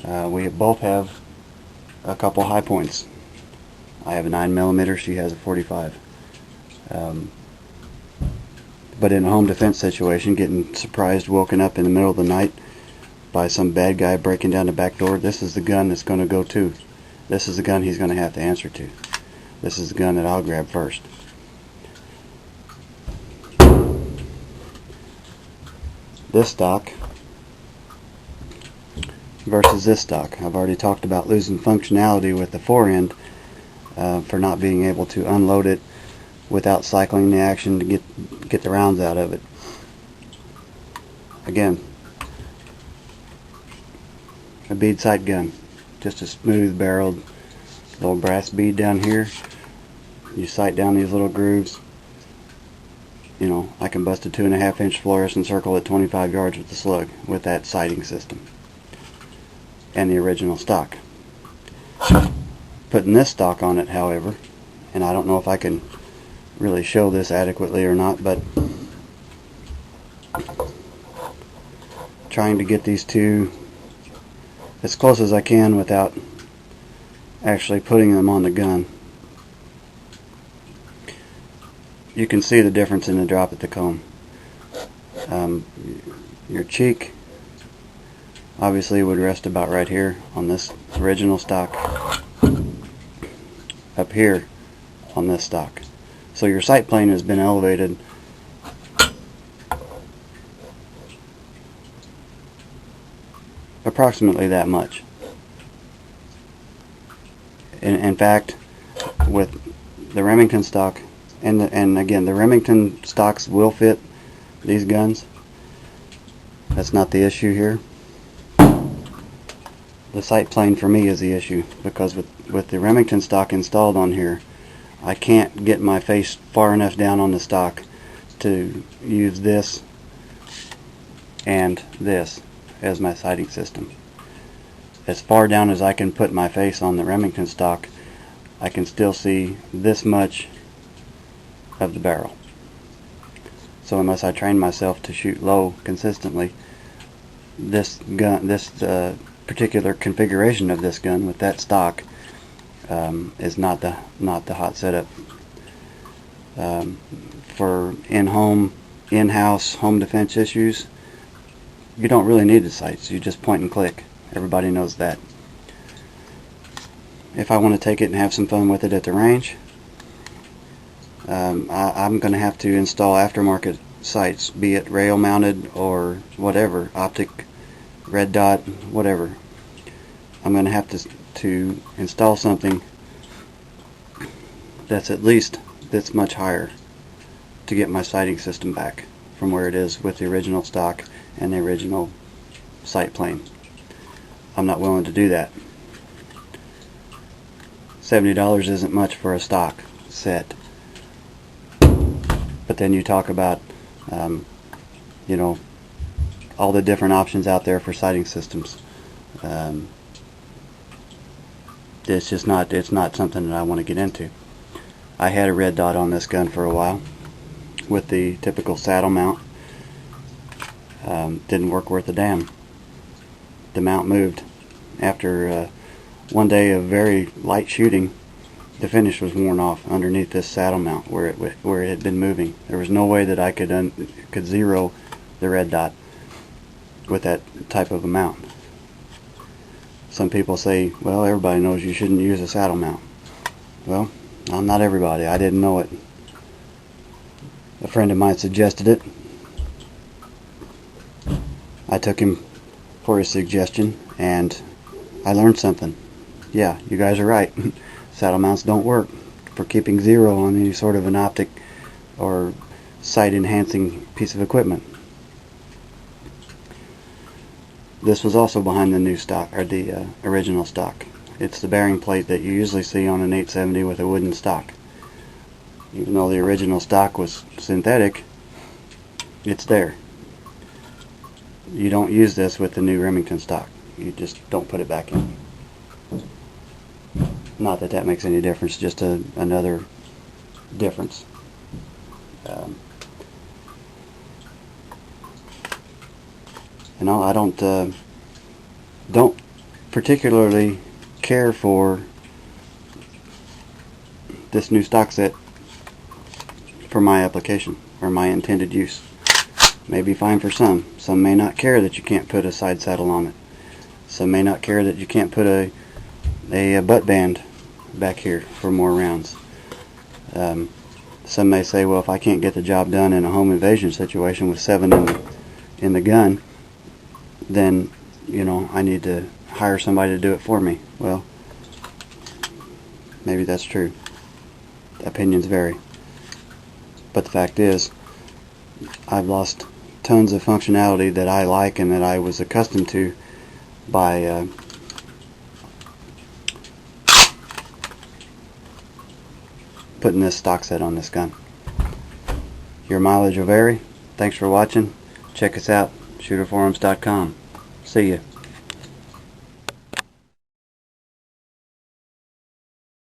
We both have a couple high points. I have a 9mm, she has a 45. But in a home defense situation, getting surprised, woken up in the middle of the night by some bad guy breaking down the back door, this is the gun that's going to go to. This is the gun he's going to have to answer to. This is the gun that I'll grab first. This stock versus this stock. I've already talked about losing functionality with the forend for not being able to unload it without cycling the action to get the rounds out of it. Again, a bead sight gun, just a smooth barreled little brass bead down here. You sight down these little grooves. You know, I can bust a 2.5-inch fluorescent circle at 25 yards with the slug with that sighting system and the original stock. Putting this stock on it, however, and I don't know if I can really show this adequately or not, but trying to get these two as close as I can without actually putting them on the gun. You can see the difference in the drop at the comb. Your cheek obviously would rest about right here on this original stock, up here on this stock. So your sight plane has been elevated approximately that much. In fact, with the Remington stock, and again, the Remington stocks will fit these guns. That's not the issue here. The sight plane for me is the issue, because with the Remington stock installed on here, I can't get my face far enough down on the stock to use this and this as my sighting system. As far down as I can put my face on the Remington stock, I can still see this much of the barrel. So unless I train myself to shoot low consistently, this gun, this particular configuration of this gun with that stock is not the hot setup for in-house home defense issues. You don't really need the sights. You just point and click. Everybody knows that. If I want to take it and have some fun with it at the range, I'm going to have to install aftermarket sights, be it rail mounted or whatever, optic, red dot, whatever. I'm going to have to install something that's at least this much higher to get my sighting system back from where it is with the original stock and the original sight plane. I'm not willing to do that. $70 isn't much for a stock set. But then you talk about you know, all the different options out there for sighting systems. It's just not, it's not something that I want to get into. I had a red dot on this gun for a while with the typical saddle mount. Didn't work worth a damn. The mount moved. After one day of very light shooting, the finish was worn off underneath this saddle mount where it had been moving. There was no way that I could zero the red dot with that type of a mount. Some people say, well, everybody knows you shouldn't use a saddle mount. Well, I'm not everybody. I didn't know it. A friend of mine suggested it. I took him for his suggestion, and I learned something. Yeah, you guys are right. Saddle mounts don't work for keeping zero on any sort of an optic or sight enhancing piece of equipment. This was also behind the new stock, or the original stock. It's the bearing plate that you usually see on an 870 with a wooden stock. Even though the original stock was synthetic, it's there. You don't use this with the new Remington stock. You just don't put it back in. Not that that makes any difference, just another difference. You know, I don't particularly care for this new stock set for my application or my intended use. May be fine for some. Some may not care that you can't put a side saddle on it. Some may not care that you can't put a butt band back here for more rounds. Some may say, well, if I can't get the job done in a home invasion situation with 7 in the gun, then, you know, I need to hire somebody to do it for me. Well, maybe that's true. Opinions vary. But the fact is, I've lost tons of functionality that I like and that I was accustomed to by putting this stock set on this gun. Your mileage will vary. Thanks for watching. Check us out, shooterforums.com. See ya.